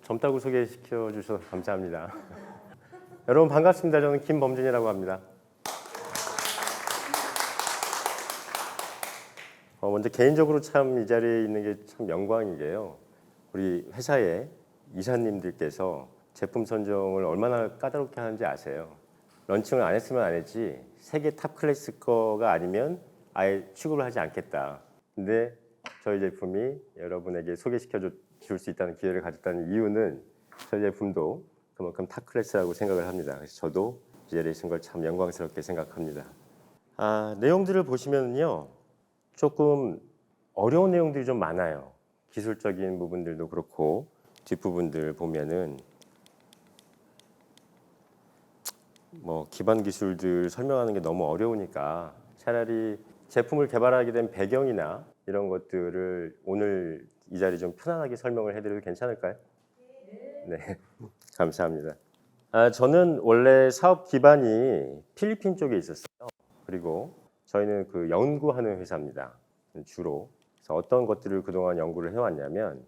젊다고 소개시켜 주셔서 감사합니다. 여러분 반갑습니다. 저는 김범준이라고 합니다. 먼저 개인적으로 참 이 자리에 있는 게 참 영광이게요. 우리 회사의 이사님들께서 제품 선정을 얼마나 까다롭게 하는지 아세요? 런칭을 안 했으면 안 했지 세계 탑 클래스 거가 아니면 아예 취급을 하지 않겠다. 근데 저희 제품이 여러분에게 소개시켜 줄 수 있다는 기회를 가졌다는 이유는 저희 제품도 그만큼 탑 클래스라고 생각을 합니다. 그래서 저도 이 자리에 있는 걸 참 영광스럽게 생각합니다. 내용들을 보시면요. 조금 어려운 내용들이 좀 많아요. 기술적인 부분들도 그렇고 뒷부분들 보면은 뭐 기반 기술들 설명하는 게 너무 어려우니까 차라리 제품을 개발하게 된 배경이나 이런 것들을 오늘 이 자리 좀 편안하게 설명을 해드려도 괜찮을까요? 네, 감사합니다. 저는 원래 사업 기반이 필리핀 쪽에 있었어요. 그리고 저희는 그 연구하는 회사입니다. 주로. 그래서 어떤 것들을 그동안 연구를 해왔냐면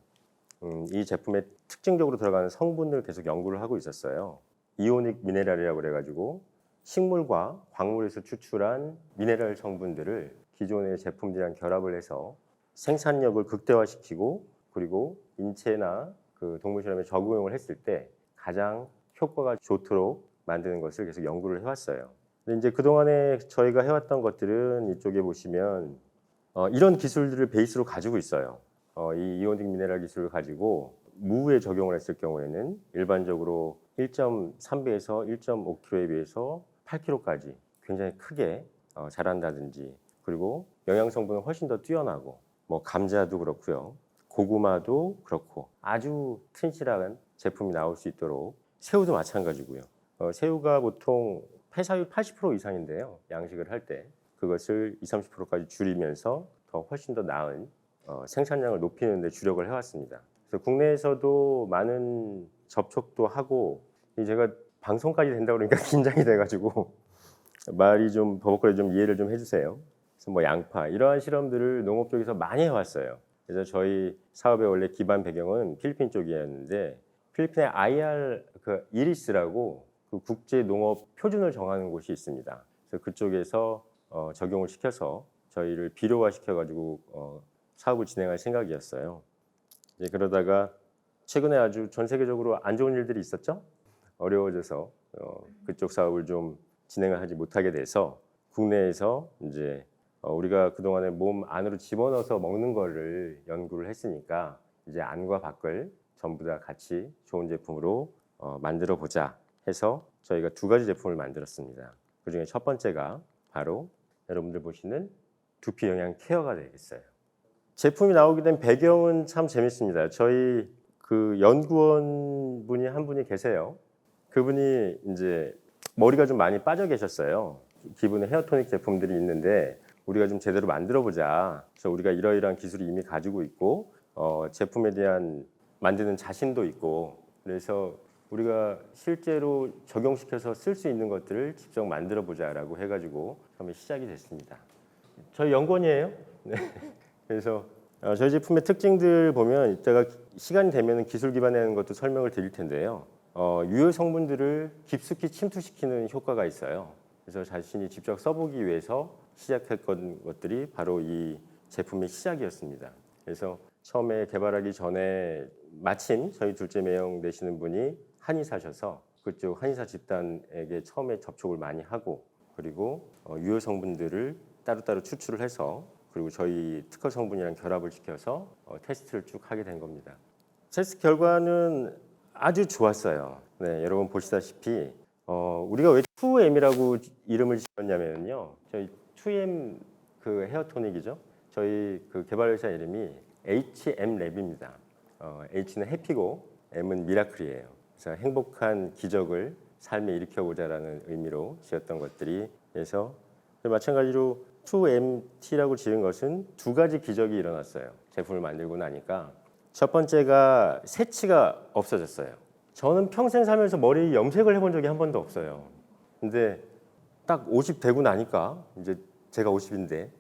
이 제품에 특징적으로 들어가는 성분을 계속 연구를 하고 있었어요. 이오닉 미네랄이라고 그래가지고 식물과 광물에서 추출한 미네랄 성분들을 기존의 제품들이랑 결합을 해서 생산력을 극대화시키고 그리고 인체나 그 동물 실험에 적용을 했을 때 가장 효과가 좋도록 만드는 것을 계속 연구를 해왔어요. 근데 이제 그동안에 저희가 해왔던 것들은 이쪽에 보시면 이런 기술들을 베이스로 가지고 있어요. 이 이오닉 미네랄 기술을 가지고 무에 적용을 했을 경우에는 일반적으로 1.3배에서 1.5kg에 비해서 8kg까지 굉장히 크게 자란다든지 그리고 영양 성분은 훨씬 더 뛰어나고 뭐 감자도 그렇고요. 고구마도 그렇고 아주 튼실한 제품이 나올 수 있도록 새우도 마찬가지고요. 새우가 보통 폐사율 80% 이상인데요. 양식을 할 때 그것을 20, 30%까지 줄이면서 더 훨씬 더 나은 생산량을 높이는 데 주력을 해왔습니다. 그래서 국내에서도 많은 접촉도 하고 제가 방송까지 된다고 그러니까 긴장이 돼가지고 말이 좀 버벅거려 좀 이해를 좀 해주세요. 그래서 뭐 양파 이러한 실험들을 농업 쪽에서 많이 해왔어요. 그래서 저희 사업의 원래 기반 배경은 필리핀 쪽이었는데 필리핀의 IR 그 이리스라고 그 국제 농업 표준을 정하는 곳이 있습니다. 그래서 그쪽에서 적용을 시켜서 저희를 비료화 시켜가지고 사업을 진행할 생각이었어요. 이제 그러다가 최근에 아주 전 세계적으로 안 좋은 일들이 있었죠. 어려워져서 그쪽 사업을 좀 진행을 하지 못하게 돼서 국내에서 이제 우리가 그동안에 몸 안으로 집어넣어서 먹는 거를 연구를 했으니까 이제 안과 밖을 전부 다 같이 좋은 제품으로 만들어 보자 해서 저희가 두 가지 제품을 만들었습니다. 그중에 첫 번째가 바로 여러분들 보시는 두피 영양 케어가 되겠어요. 제품이 나오게 된 배경은 참 재밌습니다. 저희 그 연구원 분이 한 분이 계세요. 그분이 이제 머리가 좀 많이 빠져 계셨어요. 기본의 헤어토닉 제품들이 있는데 우리가 좀 제대로 만들어 보자. 그래서 우리가 이러이러한 기술이 이미 가지고 있고 제품에 대한 만드는 자신도 있고 그래서 우리가 실제로 적용시켜서 쓸 수 있는 것들을 직접 만들어 보자라고 해가지고 처음에 시작이 됐습니다. 저희 연구원이에요. 네. 그래서 저희 제품의 특징들 보면 이따가 시간이 되면 기술 기반의 것도 설명을 드릴 텐데요. 유효 성분들을 깊숙이 침투시키는 효과가 있어요. 그래서 자신이 직접 써보기 위해서 시작했던 것들이 바로 이 제품의 시작이었습니다. 그래서 처음에 개발하기 전에 마침 저희 둘째 매형 되시는 분이 한의사셔서 그쪽 한의사 집단에게 처음에 접촉을 많이 하고 그리고 유효 성분들을 따로따로 추출을 해서 그리고 저희 특허 성분이랑 결합을 시켜서 테스트를 쭉 하게 된 겁니다. 테스트 결과는 아주 좋았어요. 네, 여러분 보시다시피 우리가 왜 2M이라고 이름을 지었냐면요. 저희 2M 그 헤어토닉이죠. 저희 그 개발회사 이름이 HM랩입니다. H는 해피고 M은 미라클이에요. 그래서 행복한 기적을 삶에 일으켜보자라는 의미로 지었던 것들이 그래서 마찬가지로 2MT라고 지은 것은 두 가지 기적이 일어났어요. 제품을 만들고 나니까 첫 번째가 새치가 없어졌어요. 저는 평생 살면서 머리 염색을 해본 적이 한 번도 없어요. 근데 딱 50 되고 나니까 이제 제가 50인데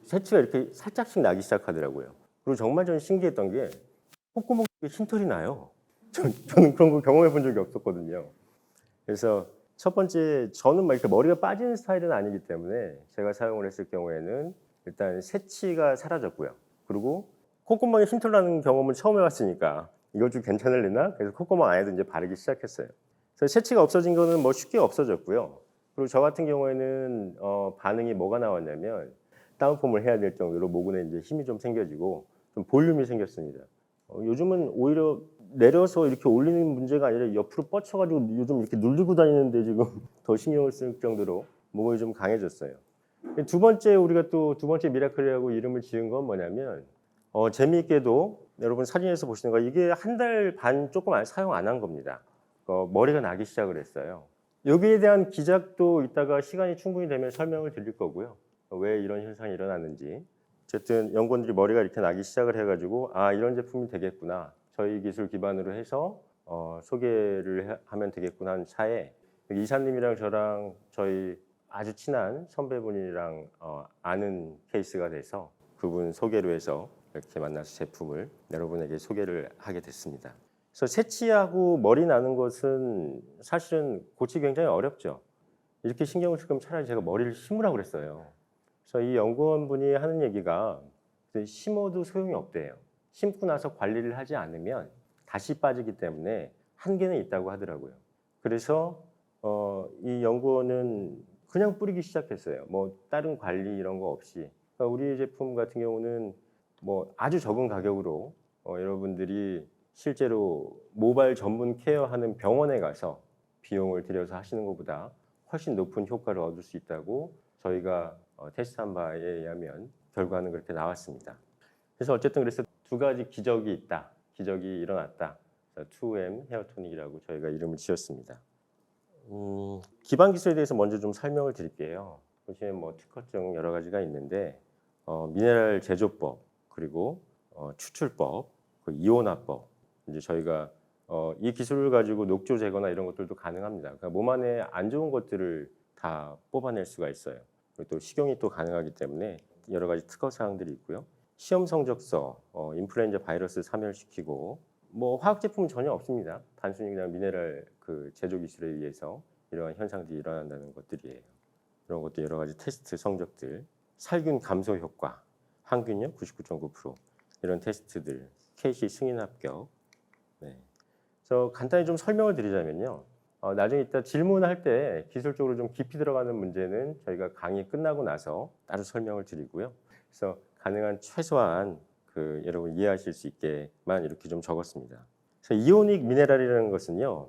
새치가 이렇게 살짝씩 나기 시작하더라고요. 그리고 정말 저는 신기했던 게 콧구멍에 흰털이 나요. 저는 그런 거 경험해 본 적이 없었거든요. 그래서 첫 번째, 저는 막 이렇게 머리가 빠지는 스타일은 아니기 때문에 제가 사용을 했을 경우에는 일단 새치가 사라졌고요. 그리고 콧구멍에 흰털 나는 경험은 처음 해봤으니까 이거 좀 괜찮을래나? 그래서 콧구멍 안에도 이제 바르기 시작했어요. 그래서 새치가 없어진 거는 뭐 쉽게 없어졌고요. 그리고 저 같은 경우에는 반응이 뭐가 나왔냐면 다운펌을 해야 될 정도로 모근에 이제 힘이 좀 생겨지고 좀 볼륨이 생겼습니다. 요즘은 오히려 내려서 이렇게 올리는 문제가 아니라 옆으로 뻗쳐가지고 요즘 이렇게 눌리고 다니는데 지금 더 신경을 쓸 정도로 목이 좀 강해졌어요. 두 번째, 우리가 또 두 번째 미라클이라고 이름을 지은 건 뭐냐면 재미있게도 여러분 사진에서 보시는 거 이게 한 달 반 조금 사용 안 한 겁니다. 머리가 나기 시작을 했어요. 여기에 대한 기작도 이따가 시간이 충분히 되면 설명을 드릴 거고요. 왜 이런 현상이 일어났는지. 어쨌든 연구원들이 머리가 이렇게 나기 시작을 해가지고 이런 제품이 되겠구나. 저희 기술 기반으로 해서 소개를 하면 되겠구나 하는 차에 이사님이랑 저랑 저희 아주 친한 선배분이랑 아는 케이스가 돼서 그분 소개로 해서 이렇게 만나서 제품을 여러분에게 소개를 하게 됐습니다. 그래서 새치하고 머리 나는 것은 사실은 고치기 굉장히 어렵죠. 이렇게 신경을 쓸 거면 차라리 제가 머리를 심으라고 그랬어요. 그래서 이 연구원분이 하는 얘기가 심어도 소용이 없대요. 심고 나서 관리를 하지 않으면 다시 빠지기 때문에 한계는 있다고 하더라고요. 그래서 이 연구원은 그냥 뿌리기 시작했어요. 뭐 다른 관리 이런 거 없이. 그러니까 우리 제품 같은 경우는 뭐 아주 적은 가격으로 여러분들이 실제로 모발 전문 케어하는 병원에 가서 비용을 들여서 하시는 것보다 훨씬 높은 효과를 얻을 수 있다고 저희가 테스트한 바에 의하면 결과는 그렇게 나왔습니다. 그래서 어쨌든 그래서 두 가지 기적이 있다. 기적이 일어났다. 2M 헤어토닉이라고 저희가 이름을 지었습니다. 기반 기술에 대해서 먼저 좀 설명을 드릴게요. 보시면 뭐 특허증 여러 가지가 있는데 미네랄 제조법 그리고 추출법, 그 이온화법. 이제 저희가 이 기술을 가지고 녹조 제거나 이런 것들도 가능합니다. 그러니까 몸 안에 안 좋은 것들을 다 뽑아낼 수가 있어요. 그리고 또 식용이 또 가능하기 때문에 여러 가지 특허 사항들이 있고요. 시험 성적서, 인플루엔자 바이러스 사멸시키고 뭐 화학 제품은 전혀 없습니다. 단순히 그냥 미네랄 그 제조 기술에 의해서 이러한 현상들이 일어난다는 것들이에요. 이런 것도 여러 가지 테스트 성적들, 살균 감소 효과, 항균력 99.9% 이런 테스트들, KC 승인 합격. 네. 그래서 간단히 좀 설명을 드리자면요. 나중에 이따 질문할 때 기술적으로 좀 깊이 들어가는 문제는 저희가 강의 끝나고 나서 따로 설명을 드리고요. 그래서 가능한 최소한 그 여러분 이해하실 수 있게만 이렇게 좀 적었습니다. 그래서 이오닉 미네랄이라는 것은요.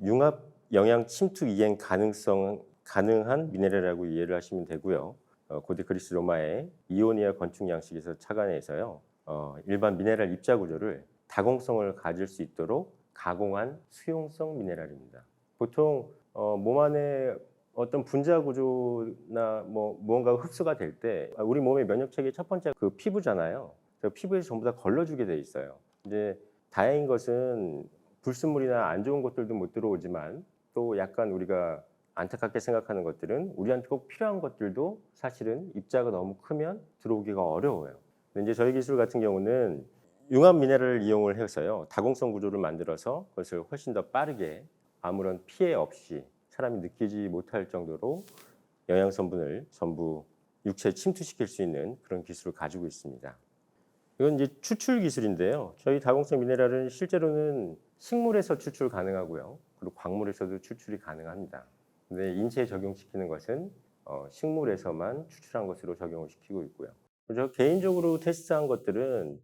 융합 영양 침투 이행 가능한 미네랄이라고 이해를 하시면 되고요. 고대 그리스 로마의 이오니아 건축 양식에서 착안해서요. 일반 미네랄 입자 구조를 다공성을 가질 수 있도록 가공한 수용성 미네랄입니다. 보통 몸 안에 어떤 분자 구조나 뭐 무언가가 흡수가 될 때 우리 몸의 면역 체계의 첫 번째 그 피부잖아요. 피부에서 전부 다 걸러주게 돼 있어요. 이제 다행인 것은 불순물이나 안 좋은 것들도 못 들어오지만 또 약간 우리가 안타깝게 생각하는 것들은 우리한테 꼭 필요한 것들도 사실은 입자가 너무 크면 들어오기가 어려워요. 근데 이제 저희 기술 같은 경우는 융합 미네랄을 이용을 해서요. 다공성 구조를 만들어서 그것을 훨씬 더 빠르게 아무런 피해 없이 사람이 느끼지 못할 정도로 영양 성분을 전부 육체에 침투시킬 수 있는 그런 기술을 가지고 있습니다. 이건 이제 추출 기술인데요. 저희 다공성 미네랄은 실제로는 식물에서 추출 가능하고요. 그리고 광물에서도 추출이 가능합니다. 근데 인체에 적용시키는 것은 식물에서만 추출한 것으로 적용을 시키고 있고요. 저 개인적으로 테스트한 것들은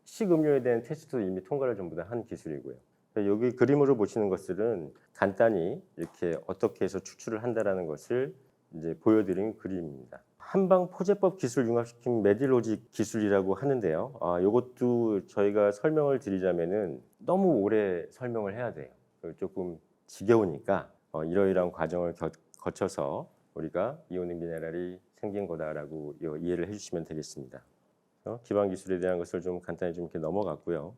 식음료에 대한 테스트도 이미 통과를 전부 다 한 기술이고요. 여기 그림으로 보시는 것들은 간단히 이렇게 어떻게 해서 추출을 한다라는 것을 이제 보여드린 그림입니다. 한방 포제법 기술 융합시킨 메딜로직 기술이라고 하는데요. 이것도 저희가 설명을 드리자면은 너무 오래 설명을 해야 돼요. 조금 지겨우니까 이러이러한 과정을 거쳐서 우리가 이오닉 미네랄이 생긴 거다라고 이해를 해주시면 되겠습니다. 기반 기술에 대한 것을 좀 간단히 좀 이렇게 넘어갔고요.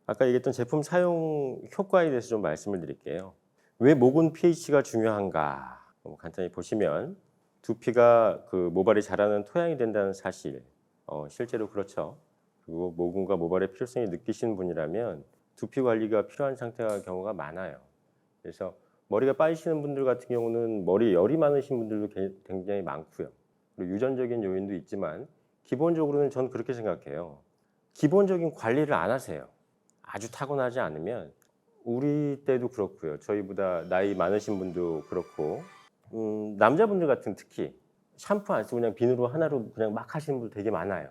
아까 얘기했던 제품 사용 효과에 대해서 좀 말씀을 드릴게요. 왜 모근 pH가 중요한가? 간단히 보시면 두피가 그 모발이 자라는 토양이 된다는 사실, 실제로 그렇죠. 그리고 모근과 모발의 필요성이 느끼시는 분이라면 두피 관리가 필요한 상태가 경우가 많아요. 그래서 머리가 빠지시는 분들 같은 경우는 머리에 열이 많으신 분들도 굉장히 많고요. 그리고 유전적인 요인도 있지만 기본적으로는 저는 그렇게 생각해요. 기본적인 관리를 안 하세요. 아주 타고나지 않으면 우리 때도 그렇고요. 저희보다 나이 많으신 분도 그렇고 남자분들 같은 특히 샴푸 안 쓰고 그냥 비누로 하나로 그냥 막 하시는 분들 되게 많아요.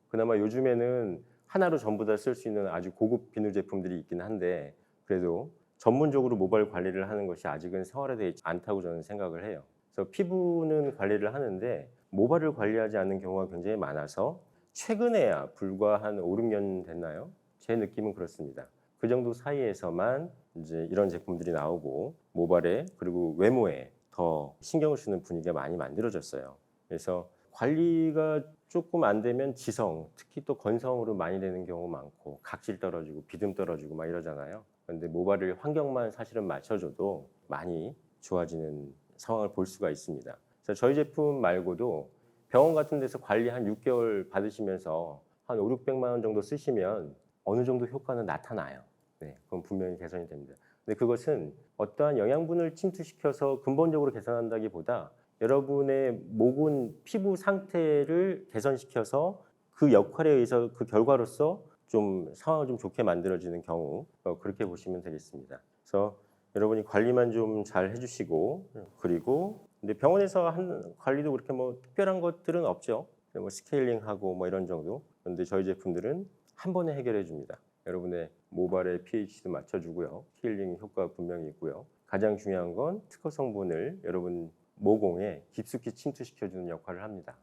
그나마 요즘에는 하나로 전부 다 쓸 수 있는 아주 고급 비누 제품들이 있긴 한데 그래도 전문적으로 모발 관리를 하는 것이 아직은 생활화되어 있지 않다고 저는 생각을 해요. 그래서 피부는 관리를 하는데 모발을 관리하지 않는 경우가 굉장히 많아서 최근에야 불과 한 5, 6년 됐나요? 제 느낌은 그렇습니다. 그 정도 사이에서만 이제 이런 제품들이 나오고 모발에 그리고 외모에 더 신경을 쓰는 분위기가 많이 만들어졌어요. 그래서 관리가 조금 안 되면 지성, 특히 또 건성으로 많이 되는 경우 많고 각질 떨어지고 비듬 떨어지고 막 이러잖아요. 그런데 모발을 환경만 사실은 맞춰줘도 많이 좋아지는 상황을 볼 수가 있습니다. 그래서 저희 제품 말고도 병원 같은 데서 관리 한 6개월 받으시면서 한 5, 600만 원 정도 쓰시면 어느 정도 효과는 나타나요. 네, 그건 분명히 개선이 됩니다. 근데 그것은 어떠한 영양분을 침투시켜서 근본적으로 개선한다기보다 여러분의 모근 피부 상태를 개선시켜서 그 역할에 의해서 그 결과로서 좀 상황을 좀 좋게 만들어지는 경우 그렇게 보시면 되겠습니다. 그래서 여러분이 관리만 좀 잘 해주시고 그리고 근데 병원에서 한 관리도 그렇게 뭐 특별한 것들은 없죠. 뭐 스케일링하고 뭐 이런 정도. 그런데 저희 제품들은 한 번에 해결해 줍니다. 여러분의 모발의 pH도 맞춰주고요. 스케일링 효과가 분명히 있고요. 가장 중요한 건 특허 성분을 여러분 모공에 깊숙이 침투시켜주는 역할을 합니다.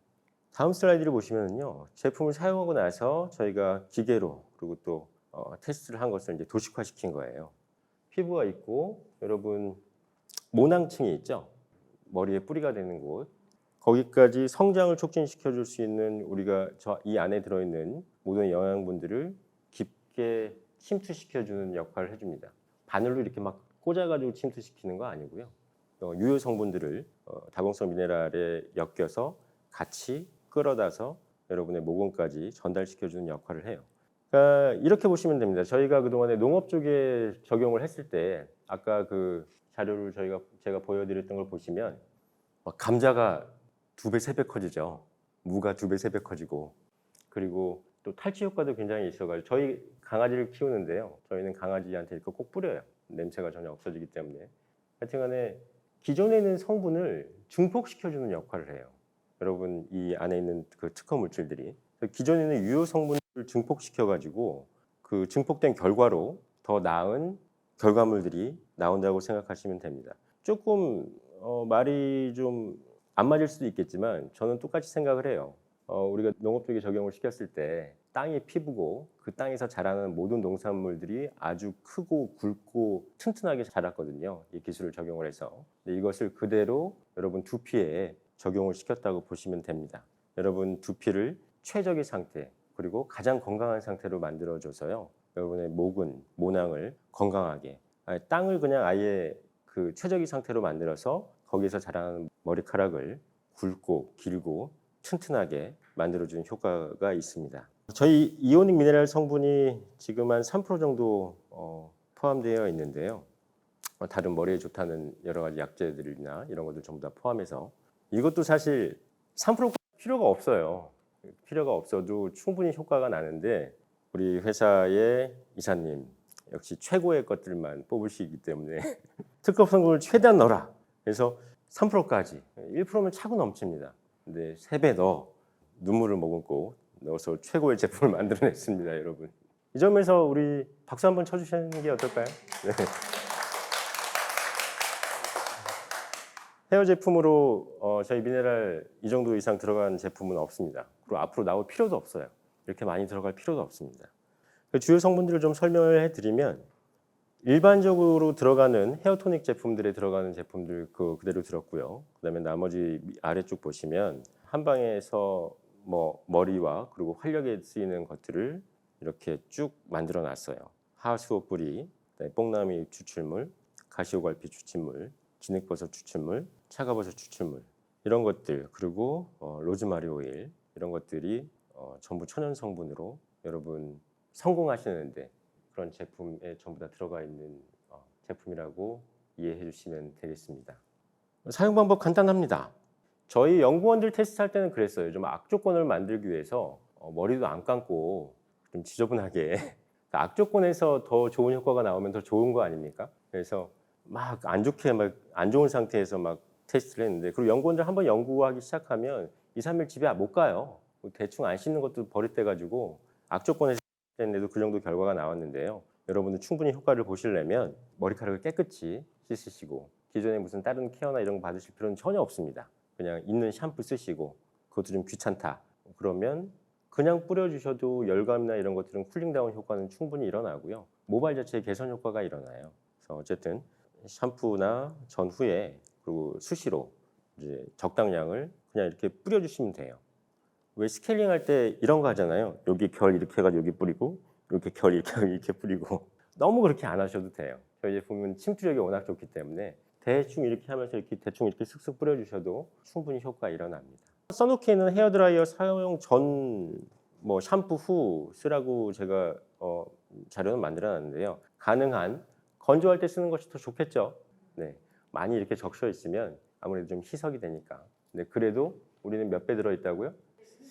다음 슬라이드를 보시면요, 제품을 사용하고 나서 저희가 기계로 그리고 또 테스트를 한 것을 이제 도식화시킨 거예요. 피부가 있고 여러분 모낭층이 있죠. 머리에 뿌리가 되는 곳. 거기까지 성장을 촉진시켜 줄 수 있는 우리가 이 안에 들어있는 모든 영양분들을 깊게 침투시켜 주는 역할을 해줍니다. 바늘로 이렇게 막 꽂아가지고 침투시키는 거 아니고요. 유효 성분들을 다공성 미네랄에 엮여서 같이 끌어다서 여러분의 모공까지 전달시켜주는 역할을 해요. 그러니까 이렇게 보시면 됩니다. 저희가 그동안에 농업 쪽에 적용을 했을 때 아까 그 자료를 제가 보여드렸던 걸 보시면 감자가 2배, 3배 커지죠. 무가 2배, 3배 커지고 그리고 또 탈취 효과도 굉장히 있어가지고 저희 강아지를 키우는데요. 저희는 강아지한테 이렇게 꼭 뿌려요. 냄새가 전혀 없어지기 때문에. 하여튼간에 기존에 있는 성분을 증폭시켜주는 역할을 해요. 여러분 이 안에 있는 그 특허 물질들이 기존에 있는 유효 성분을 증폭시켜가지고 그 증폭된 결과로 더 나은 결과물들이 나온다고 생각하시면 됩니다. 조금 말이 좀 안 맞을 수도 있겠지만 저는 똑같이 생각을 해요. 우리가 농업 쪽에 적용을 시켰을 때 땅이 피부고 그 땅에서 자라는 모든 농산물들이 아주 크고 굵고 튼튼하게 자랐거든요. 이 기술을 적용을 해서. 근데 이것을 그대로 여러분 두피에 적용을 시켰다고 보시면 됩니다. 여러분 두피를 최적의 상태 그리고 가장 건강한 상태로 만들어줘서요. 여러분의 모근, 모낭을 건강하게 땅을 그냥 아예 그 최적의 상태로 만들어서 거기에서 자라는 머리카락을 굵고 길고 튼튼하게 만들어주는 효과가 있습니다. 저희 이오닉 미네랄 성분이 지금 한 3% 정도 포함되어 있는데요. 다른 머리에 좋다는 여러 가지 약재들이나 이런 것들 전부 다 포함해서 이것도 사실 3% 필요가 없어요. 필요가 없어도 충분히 효과가 나는데 우리 회사의 이사님 역시 최고의 것들만 뽑으시기 때문에 특허 성분을 최대한 넣어라. 그래서 3%까지 1%면 차고 넘칩니다. 근데 3배 더 눈물을 머금고 넣어서 최고의 제품을 만들어냈습니다, 여러분. 이 점에서 우리 박수 한번 쳐주시는 게 어떨까요? 네. 헤어 제품으로 저희 미네랄 이 정도 이상 들어간 제품은 없습니다. 그리고 앞으로 나올 필요도 없어요. 이렇게 많이 들어갈 필요도 없습니다. 그 주요 성분들을 좀 설명을 해드리면 일반적으로 들어가는 헤어토닉 제품들에 들어가는 제품들 그대로 들었고요. 그다음에 나머지 아래쪽 보시면 한방에서 뭐 머리와 그리고 활력에 쓰이는 것들을 이렇게 쭉 만들어 놨어요. 하수오 뿌리, 뽕나미 추출물, 가시오갈피 추출물, 진흙버섯 추출물, 차가버섯 추출물 이런 것들 그리고 로즈마리 오일 이런 것들이 전부 천연 성분으로 여러분 성공하시는데 그런 제품에 전부 다 들어가 있는 제품이라고 이해해 주시면 되겠습니다. 사용 방법 간단합니다. 저희 연구원들 테스트할 때는 그랬어요. 좀 악조건을 만들기 위해서 머리도 안 감고 좀 지저분하게 악조건에서 더 좋은 효과가 나오면 더 좋은 거 아닙니까? 그래서 막 안 좋게 막 안 좋은 상태에서 막 테스트를 했는데, 그리고 연구원들 한번 연구하기 시작하면 2, 3일 집에 못 가요. 대충 안 씻는 것도 버릇돼 가지고 악조건에서 했는데도 그 정도 결과가 나왔는데요. 여러분들 충분히 효과를 보시려면 머리카락을 깨끗이 씻으시고 기존에 무슨 다른 케어나 이런 거 받으실 필요는 전혀 없습니다. 그냥 있는 샴푸 쓰시고, 그것도 좀 귀찮다 그러면 그냥 뿌려주셔도 열감이나 이런 것들은 쿨링다운 효과는 충분히 일어나고요. 모발 자체의 개선 효과가 일어나요. 그래서 어쨌든 샴푸나 전후에 그리고 수시로 이제 적당량을 그냥 이렇게 뿌려주시면 돼요. 왜 스케일링 할 때 이런 거 하잖아요. 여기 결 이렇게 해가지고 여기 뿌리고, 이렇게 결 이렇게 뿌리고. 너무 그렇게 안 하셔도 돼요. 저희 제품은 침투력이 워낙 좋기 때문에 대충 이렇게 하면서 이렇게 대충 이렇게 쓱쓱 뿌려주셔도 충분히 효과 일어납니다. 써놓기에는 헤어드라이어 사용 전 뭐 샴푸 후 쓰라고 제가 자료는 만들어놨는데요. 가능한 건조할 때 쓰는 것이 더 좋겠죠. 네, 많이 이렇게 적셔 있으면 아무래도 좀 희석이 되니까. 근데 그래도 우리는 몇 배 들어있다고요?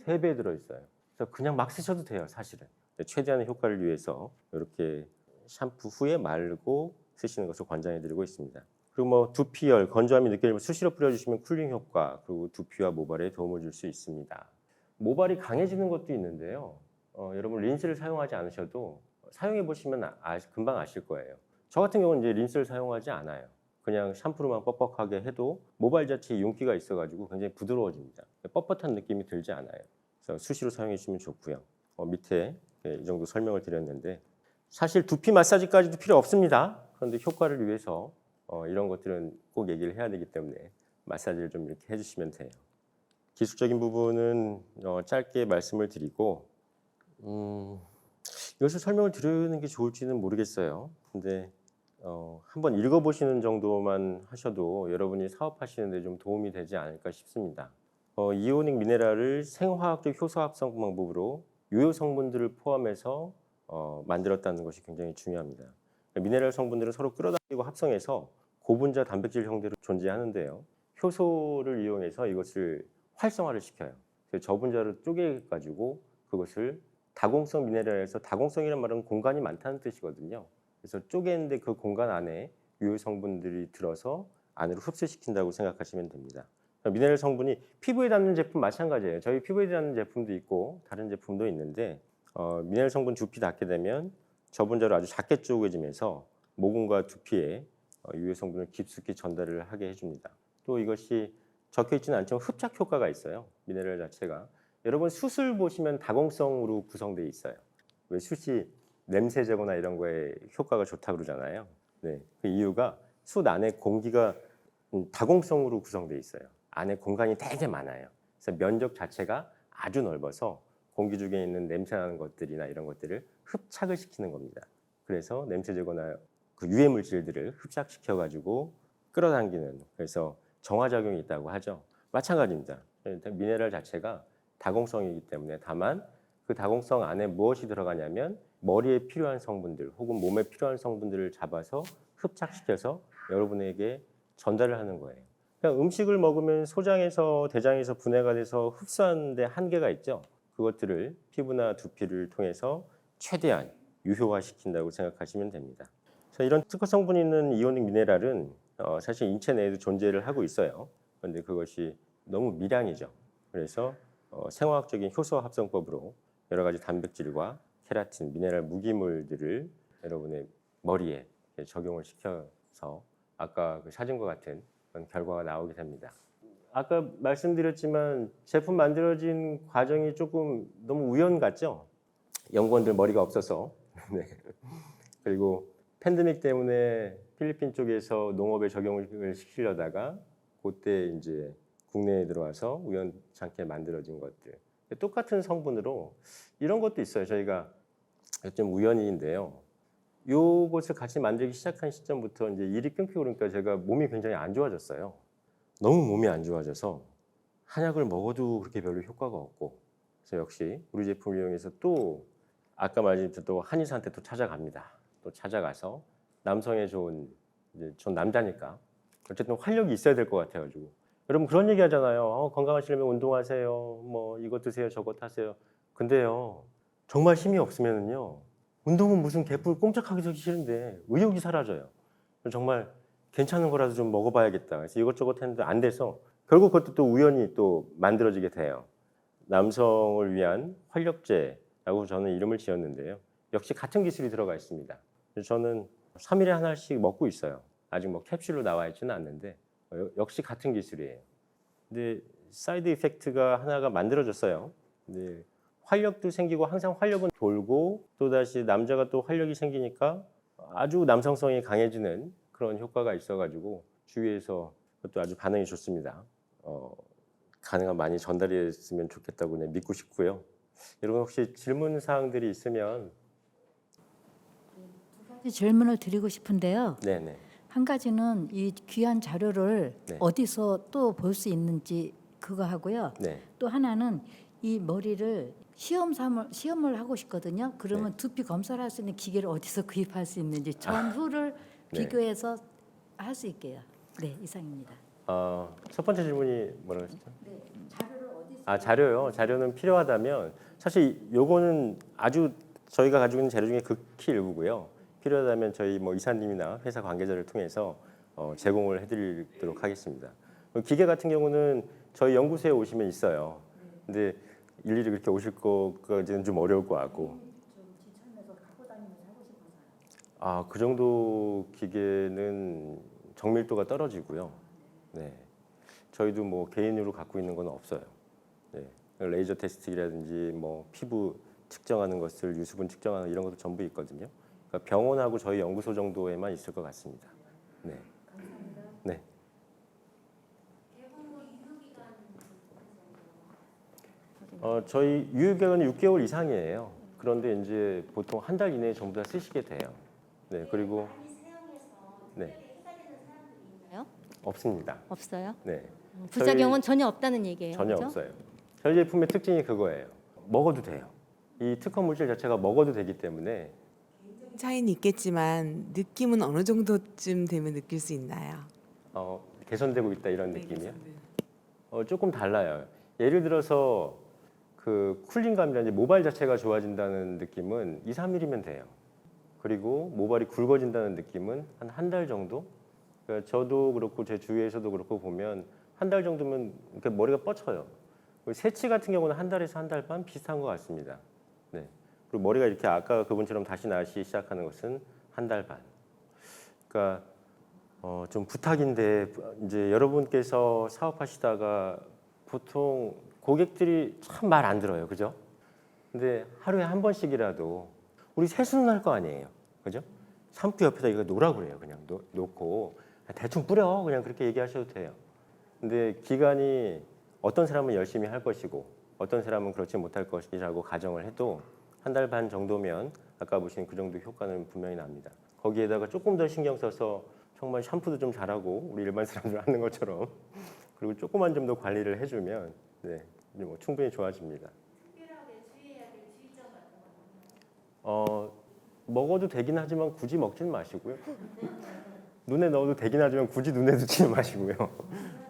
3배 들어있어요. 그래서 그냥 막 쓰셔도 돼요, 사실은. 최대한의 효과를 위해서 이렇게 샴푸 후에 말고 쓰시는 것을 권장해드리고 있습니다. 그리고 뭐 두피열, 건조함이 느껴지면 수시로 뿌려주시면 쿨링 효과, 그리고 두피와 모발에 도움을 줄 수 있습니다. 모발이 강해지는 것도 있는데요. 여러분 린스를 사용하지 않으셔도 사용해 보시면 금방 아실 거예요. 저 같은 경우는 이제 린스를 사용하지 않아요. 그냥 샴푸로만 뻑뻑하게 해도 모발 자체에 윤기가 있어가지고 굉장히 부드러워집니다. 뻣뻣한 느낌이 들지 않아요. 그래서 수시로 사용해 주시면 좋고요. 밑에 이 정도 설명을 드렸는데, 사실 두피 마사지까지도 필요 없습니다. 그런데 효과를 위해서 이런 것들은 꼭 얘기를 해야 되기 때문에 마사지를 좀 이렇게 해주시면 돼요. 기술적인 부분은 짧게 말씀을 드리고, 이것을 설명을 드리는 게 좋을지는 모르겠어요. 근데 한번 읽어보시는 정도만 하셔도 여러분이 사업하시는 데 좀 도움이 되지 않을까 싶습니다. 이오닉 미네랄을 생화학적 효소 합성 방법으로 유효 성분들을 포함해서 만들었다는 것이 굉장히 중요합니다. 미네랄 성분들은 서로 끌어당기고 합성해서 고분자 단백질 형태로 존재하는데요. 효소를 이용해서 이것을 활성화를 시켜요. 그래서 저분자를 쪼개가지고 그것을 다공성 미네랄에서, 다공성이라는 말은 공간이 많다는 뜻이거든요. 그래서 쪼개는데 그 공간 안에 유효 성분들이 들어서 안으로 흡수시킨다고 생각하시면 됩니다. 미네랄 성분이 피부에 닿는 제품 마찬가지예요. 저희 피부에 닿는 제품도 있고 다른 제품도 있는데, 미네랄 성분 두피 닿게 되면 저분자로 아주 작게 쪼개지면서 모공과 두피에 유효 성분을 깊숙이 전달을 하게 해줍니다. 또 이것이 적혀 있지는 않지만 흡착 효과가 있어요. 미네랄 자체가. 여러분 숯을 보시면 다공성으로 구성되어 있어요. 왜 숯이 냄새 제거나 이런 거에 효과가 좋다고 그러잖아요. 네, 그 이유가 숯 안에 공기가 다공성으로 구성되어 있어요. 안에 공간이 되게 많아요. 그래서 면적 자체가 아주 넓어서 공기 중에 있는 냄새나는 것들이나 이런 것들을 흡착을 시키는 겁니다. 그래서 냄새 제거나 그 유해 물질들을 흡착시켜 가지고 끌어당기는, 그래서 정화작용이 있다고 하죠. 마찬가지입니다. 미네랄 자체가 다공성이기 때문에, 다만 그 다공성 안에 무엇이 들어가냐면 머리에 필요한 성분들 혹은 몸에 필요한 성분들을 잡아서 흡착시켜서 여러분에게 전달을 하는 거예요. 그러니까 음식을 먹으면 소장에서 대장에서 분해가 돼서 흡수하는 데 한계가 있죠. 그것들을 피부나 두피를 통해서 최대한 유효화시킨다고 생각하시면 됩니다. 그래서 이런 특허 성분이 있는 이오닉 미네랄은 사실 인체 내에도 존재를 하고 있어요. 그런데 그것이 너무 미량이죠. 그래서 생화학적인 효소 합성법으로 여러 가지 단백질과 케라틴, 미네랄 무기물들을 여러분의 머리에 적용을 시켜서 아까 그 사진과 같은 그런 결과가 나오게 됩니다. 아까 말씀드렸지만 제품 만들어진 과정이 조금 너무 우연 같죠? 연구원들 머리가 없어서. 네. 그리고 팬데믹 때문에 필리핀 쪽에서 농업에 적용을 시키려다가 그때 이제 국내에 들어와서 우연찮게 만들어진 것들. 똑같은 성분으로 이런 것도 있어요. 저희가 좀 우연인데요. 요것을 같이 만들기 시작한 시점부터 이제 일이 끊기고 그러니까 제가 몸이 굉장히 안 좋아졌어요. 너무 몸이 안 좋아져서 한약을 먹어도 그렇게 별로 효과가 없고, 그래서 역시 우리 제품을 이용해서 또 아까 말했던 또 한의사한테 또 찾아갑니다. 또 찾아가서 남성에 좋은 이제 전 남자니까 어쨌든 활력이 있어야 될 것 같아가지고 여러분 그런 얘기 하잖아요. 건강하시려면 운동하세요. 뭐 이것 드세요, 저것 하세요. 근데요 정말 힘이 없으면은요 운동은 무슨 개뿔 꼼짝하기 도 싫은데 의욕이 사라져요. 정말 괜찮은 거라도 좀 먹어봐야겠다. 그래서 이것저것 했는데 안 돼서 결국 그것도 또 우연히 또 만들어지게 돼요. 남성을 위한 활력제라고 저는 이름을 지었는데요. 역시 같은 기술이 들어가 있습니다. 그래서 저는 3일에 하나씩 먹고 있어요. 아직 뭐 캡슐로 나와 있지는 않는데 역시 같은 기술이에요. 근데 사이드 이펙트가 하나가 만들어졌어요. 근데 활력도 생기고 항상 활력은 돌고 또다시 남자가 또 활력이 생기니까 아주 남성성이 강해지는 그런 효과가 있어가지고 주위에서 그것도 아주 반응이 좋습니다. 가능한 많이 전달했으면 좋겠다고 믿고 싶고요. 여러분 혹시 질문 사항들이 있으면 두 가지 질문을 드리고 싶은데요. 네네. 한 가지는 이 귀한 자료를 네. 어디서 또 볼 수 있는지 그거 하고요. 네. 또 하나는 이 머리를 시험을 하고 싶거든요. 그러면 네. 두피 검사를 할 수 있는 기계를 어디서 구입할 수 있는지 전후를 네. 비교해서 할 수 있게요. 네, 이상입니다. 첫 번째 질문이 뭐라고 했죠? 네, 자료를 어디서? 자료요. 자료는 필요하다면 사실 요거는 아주 저희가 가지고 있는 자료 중에 극히 일부고요. 필요하다면 저희 뭐 이사님이나 회사 관계자를 통해서 제공을 해드리도록 하겠습니다. 기계 같은 경우는 저희 연구소에 오시면 있어요. 근데 일일이 그렇게 오실 거까지는 좀 어려울 것 같고. 좀 지천에서 갖고 다니면서 하고 싶어서요. 그 정도 기계는 정밀도가 떨어지고요. 네. 저희도 뭐 개인으로 갖고 있는 건 없어요. 네. 레이저 테스트라든지 뭐 피부 측정하는 것을 유수분 측정하는 이런 것도 전부 있거든요. 그러니까 병원하고 저희 연구소 정도에만 있을 것 같습니다. 네. 감사합니다. 네. 저희 유효기간은 6개월 이상이에요. 그런데 이제 보통 한 달 이내에 전부 다 쓰시게 돼요. 네. 그리고 네. 있나요? 없습니다. 없어요? 네. 부작용은 전혀 없다는 얘기예요. 전혀 그죠? 없어요. 저희 제품의 특징이 그거예요. 먹어도 돼요. 이 특허 물질 자체가 먹어도 되기 때문에 차이는 있겠지만 느낌은 어느 정도쯤 되면 느낄 수 있나요? 개선되고 있다 이런 네, 느낌이요. 네. 조금 달라요. 예를 들어서 그 쿨링감이라든지 모발 자체가 좋아진다는 느낌은 2, 3일이면 돼요. 그리고 모발이 굵어진다는 느낌은 한 달 정도? 그러니까 저도 그렇고 제 주위에서도 그렇고 보면 한 달 정도면 이렇게 머리가 뻗쳐요. 새치 같은 경우는 한 달에서 한 달 반 비슷한 것 같습니다. 네. 그리고 머리가 이렇게 아까 그분처럼 다시 나기 시작하는 것은 한 달 반. 그러니까 좀 부탁인데 이제 여러분께서 사업하시다가 보통 고객들이 참 말 안 들어요, 그죠? 근데 하루에 한 번씩이라도 우리 세수는 할 거 아니에요, 그죠? 샴푸 옆에다 이거 놓으라고 그래요, 그냥 놓고 대충 뿌려 그냥 그렇게 얘기하셔도 돼요. 근데 기간이 어떤 사람은 열심히 할 것이고 어떤 사람은 그렇지 못할 것이라고 가정을 해도 한 달 반 정도면 아까 보신 그 정도 효과는 분명히 납니다. 거기에다가 조금 더 신경 써서 정말 샴푸도 좀 잘하고 우리 일반 사람들 하는 것처럼 그리고 조금만 좀 더 관리를 해주면 네, 뭐 충분히 좋아집니다. 특별하게 주의해야 될 주의점 같은 거. 먹어도 되긴 하지만 굳이 먹지는 마시고요. 눈에 넣어도 되긴 하지만 굳이 눈에 넣지는 마시고요.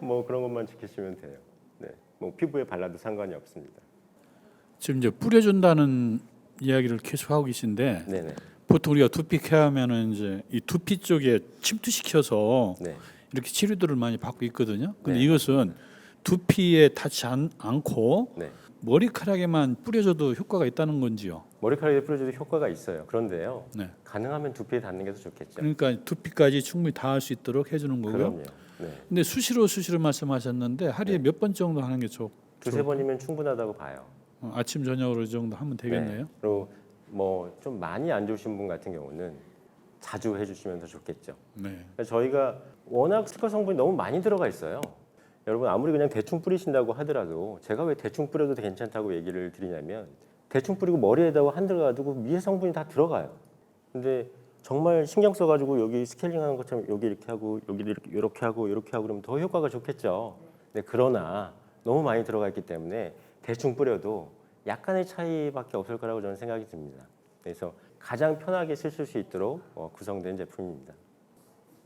뭐 그런 것만 지키시면 돼요. 네, 뭐 피부에 발라도 상관이 없습니다. 지금 이제 뿌려준다는 이야기를 계속 하고 계신데 네네. 보통 우리가 두피 케어하면은 이제 이 두피 쪽에 침투시켜서 네. 이렇게 치료들을 많이 받고 있거든요. 근데 네. 이것은 두피에 닿지 않고 네. 머리카락에만 뿌려줘도 효과가 있다는 건지요? 머리카락에 뿌려줘도 효과가 있어요. 그런데요. 네. 가능하면 두피에 닿는 게 더 좋겠죠. 그러니까 두피까지 충분히 닿을 수 있도록 해주는 거고요. 그럼요. 네. 근데 수시로 말씀하셨는데 하루에 네. 몇 번 정도 하는 게 두세 번이면 충분하다고 봐요. 아침 저녁으로 이 정도 하면 되겠네요. 네. 그리고 뭐 좀 많이 안 좋으신 분 같은 경우는 자주 해주시면 더 좋겠죠. 네. 저희가 워낙 특허 성분이 너무 많이 들어가 있어요. 여러분 아무리 그냥 대충 뿌리신다고 하더라도 제가 왜 대충 뿌려도 괜찮다고 얘기를 드리냐면 대충 뿌리고 머리에다가 한 들어가도 위에 성분이 다 들어가요. 근데 정말 신경 써가지고 여기 스케일링하는 것처럼 여기 이렇게 하고 여기 이렇게 하고 이렇게 하고 그러면 더 효과가 좋겠죠. 근데 그러나 너무 많이 들어가 있기 때문에 대충 뿌려도 약간의 차이밖에 없을 거라고 저는 생각이 듭니다. 그래서 가장 편하게 쓰실 수 있도록 구성된 제품입니다.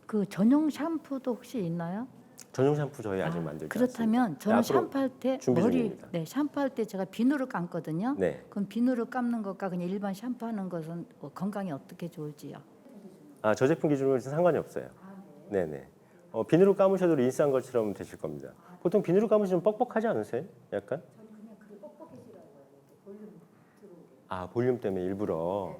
그 전용 샴푸도 혹시 있나요? 전용 샴푸 저희 아직 만들지 그렇다면 않습니다. 저는 앞으로 샴푸할 때 준비 머리 중입니다. 네, 샴푸할 때 제가 비누를 감거든요. 네. 그럼 비누를 감는 것과 그냥 일반 샴푸하는 것은 건강에 어떻게 좋을지요? 저 제품 기준으로 상관이 없어요. 네네. 비누로 감으셔도 린스한 것처럼 되실 겁니다. 보통 비누로 감으시면 뻑뻑하지 않으세요? 약간? 볼륨 때문에 일부러.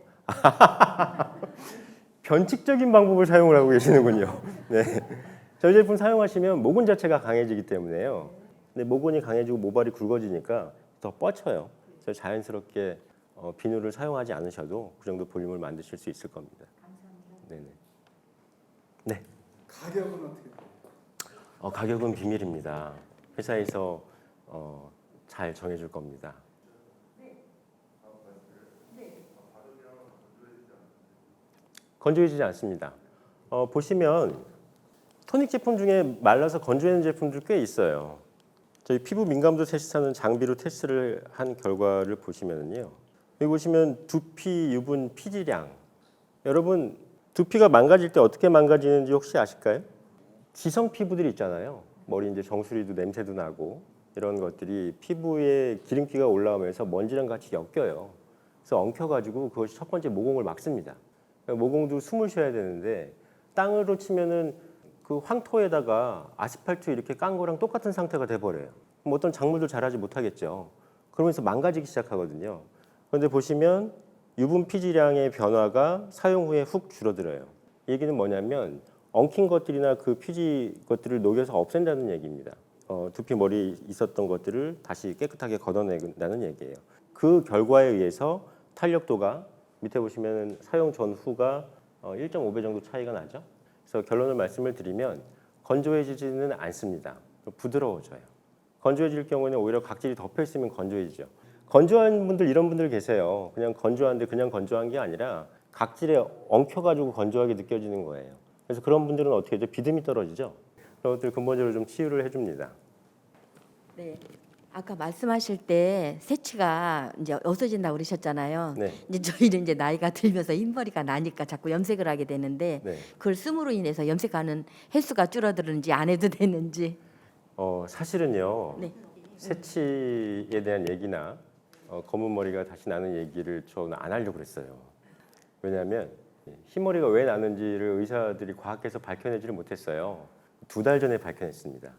변칙적인 방법을 사용을 하고 계시는군요. 네. 저희 제품 사용하시면 모근 자체가 강해지기 때문에요. 근데 모근이 강해지고 모발이 굵어지니까 더 뻗쳐요. 그래서 자연스럽게 비누를 사용하지 않으셔도 그 정도 볼륨을 만드실 수 있을 겁니다. 네네. 네. 가격은 어떻게 돼요? 가격은 비밀입니다. 회사에서 잘 정해줄 겁니다. 건조해지지 않습니다. 보시면 토닉 제품 중에 말라서 건조해지는 제품들 꽤 있어요. 저희 피부 민감도 테스트하는 장비로 테스트를 한 결과를 보시면요. 여기 보시면 두피, 유분, 피지량. 여러분 두피가 망가질 때 어떻게 망가지는지 혹시 아실까요? 기성 피부들이 있잖아요. 머리 이제 정수리도 냄새도 나고 이런 것들이 피부에 기름기가 올라오면서 먼지랑 같이 엮여요. 그래서 엉켜가지고 그것이 첫 번째 모공을 막습니다. 모공도 숨을 쉬어야 되는데 땅으로 치면은 그 황토에다가 아스팔트 이렇게 깐 거랑 똑같은 상태가 돼버려요. 그럼 어떤 작물도 자라지 못하겠죠. 그러면서 망가지기 시작하거든요. 그런데 보시면 유분 피지량의 변화가 사용 후에 훅 줄어들어요. 이 얘기는 뭐냐면 엉킨 것들이나 그 피지 것들을 녹여서 없앤다는 얘기입니다. 두피 머리에 있었던 것들을 다시 깨끗하게 걷어낸다는 얘기예요. 그 결과에 의해서 탄력도가 밑에 보시면 사용 전후가 1.5배 정도 차이가 나죠. 그래서 결론을 말씀을 드리면 건조해지지는 않습니다. 부드러워져요. 건조해질 경우에는 오히려 각질이 덮여 있으면 건조해지죠. 건조한 분들 이런 분들 계세요. 그냥 건조한데 그냥 건조한 게 아니라 각질에 엉켜가지고 건조하게 느껴지는 거예요. 그래서 그런 분들은 어떻게 하죠? 비듬이 떨어지죠. 그런 것들 근본적으로 좀 치유를 해줍니다. 네. 아까 말씀하실 때 새치가 이제 없어진다고 그러셨잖아요. 네. 이제 저희는 이제 나이가 들면서 흰머리가 나니까 자꾸 염색을 하게 되는데 네. 그걸 씀으로 인해서 염색하는 횟수가 줄어드는지 안 해도 되는지. 사실은요. 네. 새치에 대한 얘기나 검은 머리가 다시 나는 얘기를 저는 안 하려고 그랬어요. 왜냐하면 흰머리가 왜 나는지를 의사들이 과학에서 밝혀내지를 못했어요. 2달 전에 밝혀냈습니다.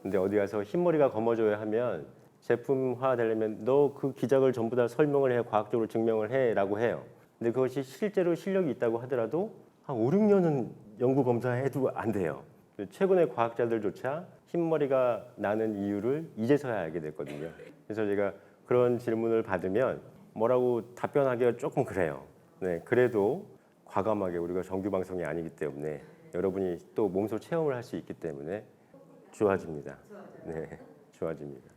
근데 어디 가서 흰머리가 검어져야 하면 제품화 되려면 너 그 기작을 전부 다 설명을 해, 과학적으로 증명을 해라고 해요. 근데 그것이 실제로 실력이 있다고 하더라도 한 5, 6년은 연구 검사해도 안 돼요. 최근에 과학자들조차 흰머리가 나는 이유를 이제서야 알게 됐거든요. 그래서 제가 그런 질문을 받으면 뭐라고 답변하기가 조금 그래요. 네, 그래도 과감하게 우리가 정규 방송이 아니기 때문에 여러분이 또 몸소 체험을 할 수 있기 때문에 좋아집니다. 네, 좋아집니다.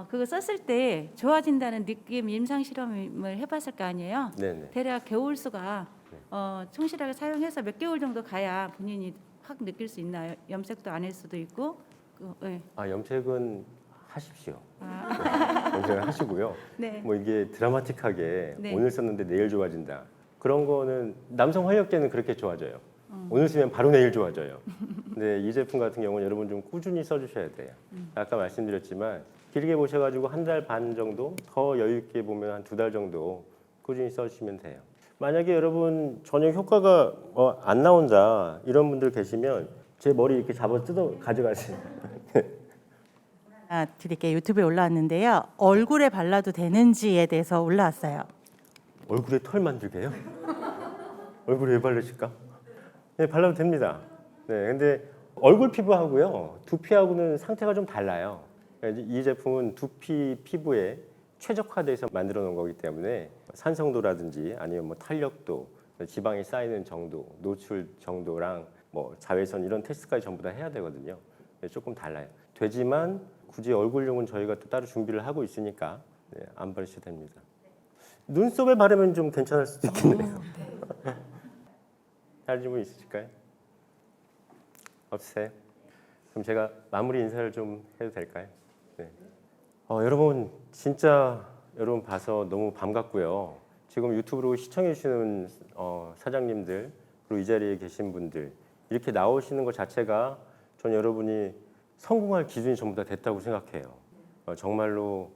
그거 썼을 때 좋아진다는 느낌 임상 실험을 해봤을 거 아니에요. 네네. 대략 개월수가 충실하게 사용해서 몇 개월 정도 가야 본인이 확 느낄 수 있나요? 염색도 안 할 수도 있고. 네. 염색은 하십시오. 네, 염색을 하시고요. 네. 뭐 이게 드라마틱하게 네. 오늘 썼는데 내일 좋아진다. 그런 거는 남성 활력제는 그렇게 좋아져요. 오늘 쓰면 바로 내일 좋아져요. 근데 이 제품 같은 경우는 여러분 좀 꾸준히 써주셔야 돼요. 아까 말씀드렸지만 길게 보셔가지고 1달 반 정도, 더 여유 있게 보면 한 2달 정도 꾸준히 써주시면 돼요. 만약에 여러분 전혀 효과가 안 나온다 이런 분들 계시면 제 머리 이렇게 잡아 뜯어 가져가세요. 드릴게요. 유튜브에 올라왔는데요. 얼굴에 발라도 되는지에 대해서 올라왔어요. 얼굴에 털 만들게요? 얼굴에 왜 바르실까? 네, 발라도 됩니다. 네, 근데 얼굴 피부하고요, 두피하고는 상태가 좀 달라요. 이 제품은 두피 피부에 최적화돼서 만들어 놓은 거기 때문에 산성도라든지 아니면 뭐 탄력도, 지방이 쌓이는 정도, 노출 정도랑 뭐 자외선 이런 테스트까지 전부 다 해야 되거든요. 조금 달라요. 되지만 굳이 얼굴용은 저희가 또 따로 준비를 하고 있으니까 안 바르셔도 됩니다. 눈썹에 바르면 좀 괜찮을 수도 있겠네요. 다른 질문 있으실까요? 없으세요? 그럼 제가 마무리 인사를 좀 해도 될까요? 네. 여러분 진짜 여러분 봐서 너무 반갑고요. 지금 유튜브로 시청해 주시는 사장님들 그리고 이 자리에 계신 분들 이렇게 나오시는 것 자체가 전 여러분이 성공할 기준이 전부 다 됐다고 생각해요. 정말로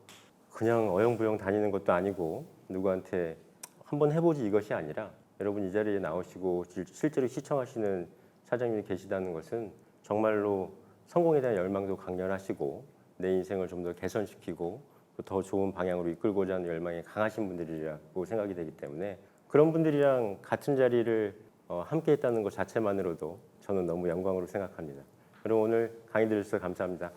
그냥 어영부영 다니는 것도 아니고 누구한테 한번 해보지 이것이 아니라 여러분 이 자리에 나오시고 실제로 시청하시는 사장님이 계시다는 것은 정말로 성공에 대한 열망도 강렬하시고 내 인생을 좀 더 개선시키고 더 좋은 방향으로 이끌고자 하는 열망이 강하신 분들이라고 생각이 되기 때문에 그런 분들이랑 같은 자리를 함께 했다는 것 자체만으로도 저는 너무 영광으로 생각합니다. 그럼 오늘 강의 들으셔서 감사합니다.